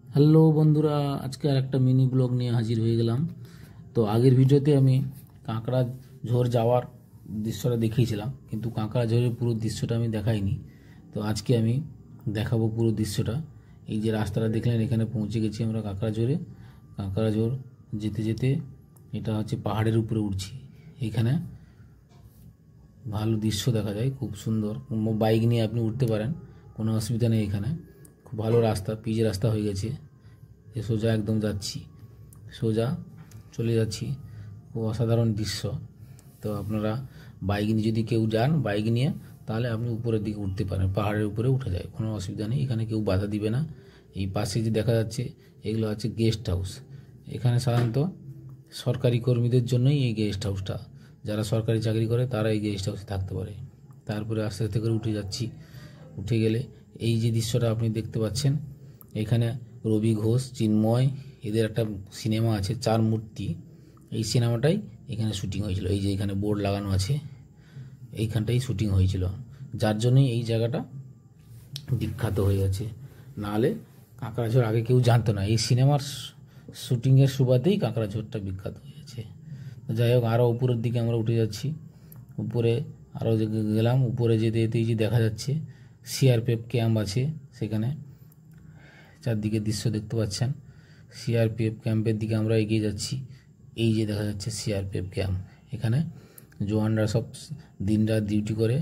Hello বন্ধুরা, আজকে আর একটা মিনি ব্লগ নিয়ে হাজির হয়ে গেলাম। তো আগের ভিডিওতে আমি কাঁকড়া ঝোর যাওয়ার দৃশ্যটা দেখিয়েছিলাম, কিন্তু কাঁকড়া ঝোরের পুরো দৃশ্যটা আমি দেখাইনি। তো আজকে আমি দেখাবো পুরো দৃশ্যটা। এই যে রাস্তাটা দেখলেন, এখানে পৌঁছে গেছি আমরা কাঁকড়া ঝোরে। কাঁকড়া ঝোর যেতে যেতে এটা হচ্ছে পাহাড়ের উপরে উঠছি। এখানে ভালো দৃশ্য দেখা যায়, খুব সুন্দর। বাইক নিয়ে আপনি উঠতে পারেন, কোনো অসুবিধা নেই। এখানে খুব ভালো রাস্তা, পিচ রাস্তা হয়ে গেছে। সোজা একদম যাচ্ছি, সোজা চলে যাচ্ছি। খুব অসাধারণ দৃশ্য। তো আপনারা বাইক নিয়ে যদি কেউ যান, বাইক নিয়ে, তাহলে আপনি উপরের দিকে উঠতে পারেন, পাহাড়ের উপরে উঠে যায়, কোনো অসুবিধা নেই। এখানে কেউ বাধা দিবে না। এই পাশে যে দেখা যাচ্ছে, এগুলো হচ্ছে গেস্ট হাউস। এখানে সাধারণত সরকারি কর্মীদের জন্যই এই গেস্ট হাউসটা। যারা সরকারি চাকরি করে তারা এই গেস্ট হাউসে থাকতে পারে। তারপরে আস্তে আস্তে করে উঠে যাচ্ছি। উঠে গেলে এই যে দৃশ্যটা আপনি দেখতে পাচ্ছেন, এখানে রবি ঘোষ, চিন্ময়, এদের একটা সিনেমা আছে চার মূর্তি। এই সিনেমাটাই এখানে শুটিং হয়েছিল। এই যে এখানে বোর্ড লাগানো আছে, এইখানটাই শুটিং হয়েছিল, যার জন্যই এই জায়গাটা বিখ্যাত হয়ে গেছে। নাহলে কাঁকড়াঝোড় আগে কেউ জানতো না। এই সিনেমার শুটিংয়ের সুবাদেই কাঁকড়াঝোড়টা বিখ্যাত হয়েছে। যাই হোক, আরও উপরের দিকে আমরা উঠে যাচ্ছি। উপরে আরও গেলাম। উপরে যেতে যেতেই যে দেখা যাচ্ছে সিআরপিএফ ক্যাম্প আছে। সেখানে চারদিকে দৃশ্য দেখতে পাচ্ছেন। সিআরপিএফ ক্যাম্পের দিকে আমরা এগিয়ে যাচ্ছি। এই যে দেখা যাচ্ছে সিআরপিএফ ক্যাম্প। এখানে জওয়ানরা সব দিনরাত ডিউটি করে,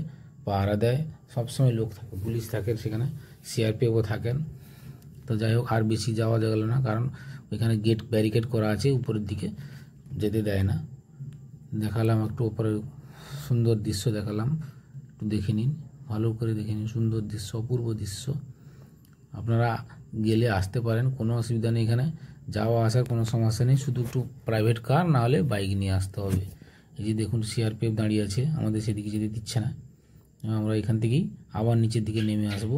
পাহারা দেয়। সবসময় লোক থাকে, পুলিশ থাকে সেখানে, সিআরপিএফও থাকেন। তো যাই হোক, আর বেশি যাওয়া গেল না, কারণ ওইখানে গেট ব্যারিকেড করা আছে, উপরের দিকে যেতে দেয় না। দেখালাম একটু উপরে সুন্দর দৃশ্য দেখালাম, একটু দেখে নিন, ভালো করে দেখে নিন। সুন্দর দৃশ্য, অপূর্ব দৃশ্য। আপনারা গেলে আসতে পারেন, কোনো অসুবিধা নেই। এখানে যাওয়া আসার কোনো সমস্যা নেই, শুধু একটু প্রাইভেট কার না হলে বাইক নিয়ে আসতে হবে। এই যে দেখুন সিআরপিএফ দাঁড়িয়ে আছে, আমাদের সেদিকে যেতে দিচ্ছে না। আমরা এখান থেকেই আবার নিচের দিকে নেমে আসব।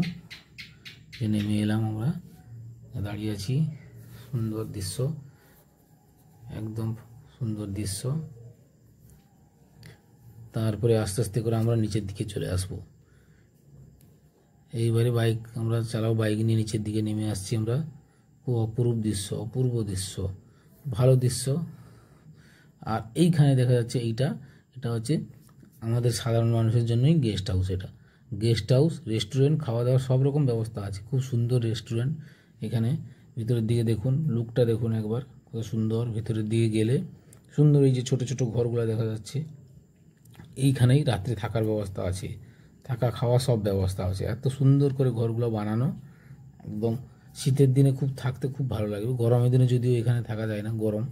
নেমে এলাম, আমরা দাঁড়িয়ে আছি। সুন্দর দৃশ্য, একদম সুন্দর দৃশ্য। তারপরে আস্তে আস্তে করে আমরা নিচের দিকে চলে আসব। এইবারে বাইক আমরা চালাও, বাইক নিয়ে নিচের দিকে নেমে আসছি আমরা। খুব অপূর্ব দৃশ্য, অপূর্ব দৃশ্য, ভালো দৃশ্য। আর এইখানে দেখা যাচ্ছে এটা হচ্ছে আমাদের সাধারণ মানুষের জন্যই গেস্ট হাউস। এটা গেস্ট হাউস, রেস্টুরেন্ট, খাওয়া দাওয়ার সব রকম ব্যবস্থা আছে। খুব সুন্দর রেস্টুরেন্ট। এখানে ভিতরের দিকে দেখুন, লুকটা দেখুন একবার, কত সুন্দর। ভিতরের দিকে গেলে সুন্দর, এই যে ছোট ছোট ঘরগুলো দেখা যাচ্ছে। এইখানেই রাত্রে থাকার ব্যবস্থা আছে, থাকা খাওয়া সব ব্যবস্থা আছে। এত সুন্দর করে ঘরগুলো বানানো, একদম শীতের দিনে খুব থাকতে খুব ভালো লাগবে। গরমের দিনে যদিও এখানে থাকা যায় না, গরম।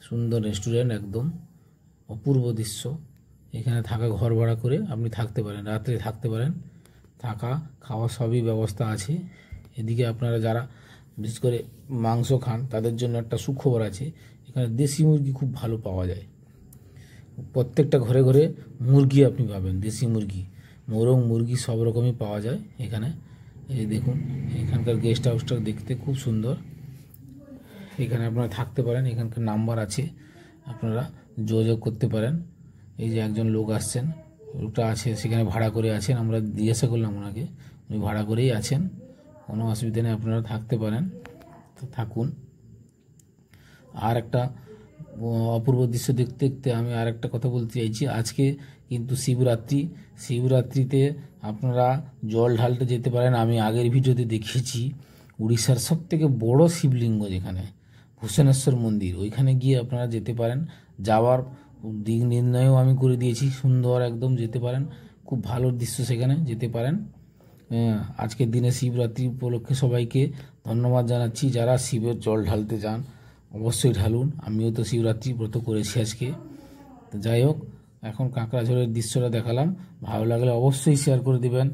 সুন্দর রেস্টুরেন্ট, একদম অপূর্ব দৃশ্য। এখানে থাকা ঘর ভাড়া করে আপনি থাকতে পারেন, রাত্রে থাকতে পারেন। থাকা খাওয়া সবই ব্যবস্থা আছে। এদিকে আপনারা যারা বিশেষ করে মাংস খান, তাদের জন্য একটা সুখবর আছে। এখানে দেশি মুরগি খুব ভালো পাওয়া যায়। প্রত্যেকটা ঘরে ঘরে মুরগি আপনি পাবেন, দেশি মুরগি, মোরগ মুরগি সব রকমই পাওয়া যায় এখানে। এই দেখুন, এখানকার গেস্ট হাউসটা দেখতে খুব সুন্দর। এখানে আপনারা থাকতে পারেন, এখানকার নাম্বার আছে, আপনারা যোগাযোগ করতে পারেন। এই যে একজন লোক আসছেন, লোকটা আছে সেখানে ভাড়া করে আছেন। আমরা জিজ্ঞাসা করলাম ওনাকে, উনি ভাড়া করেই আছেন, কোনো অসুবিধা নেই, আপনারা থাকতে পারেন। তো থাকুন। আর একটা অপূর্ব দৃশ্য দেখতে দেখতে আমি আর একটা কথা বলতে চাইছি। আজকে কিন্তু শিবরাত্রি। শিবরাত্রিতে আপনারা জল ঢালতে যেতে পারেন। আমি আগের ভিডিওতে দেখিয়েছি উড়িষ্যার সবথেকে বড় শিবলিঙ্গ যেখানে, ভূষণেশ্বর মন্দির, ওইখানে গিয়ে আপনারা যেতে পারেন। যাওয়ার দিক নির্ণয়ও আমি করে দিয়েছি, সুন্দর একদম যেতে পারেন। খুব ভালো দৃশ্য, সেখানে যেতে পারেন। আজকের দিনে শিবরাত্রি উপলক্ষে সবাইকে ধন্যবাদ জানাচ্ছি। যারা শিবের জল ঢালতে যান, অবশ্যই ঢালুন। আমিও তো শিবরাত্রি ব্রত করেছি আজকে। তো যাই হোক, এখন কাঁকড়াঝোড়ের দৃশ্যটা দেখালাম। ভালো লাগলে অবশ্যই শেয়ার করে দেবেন।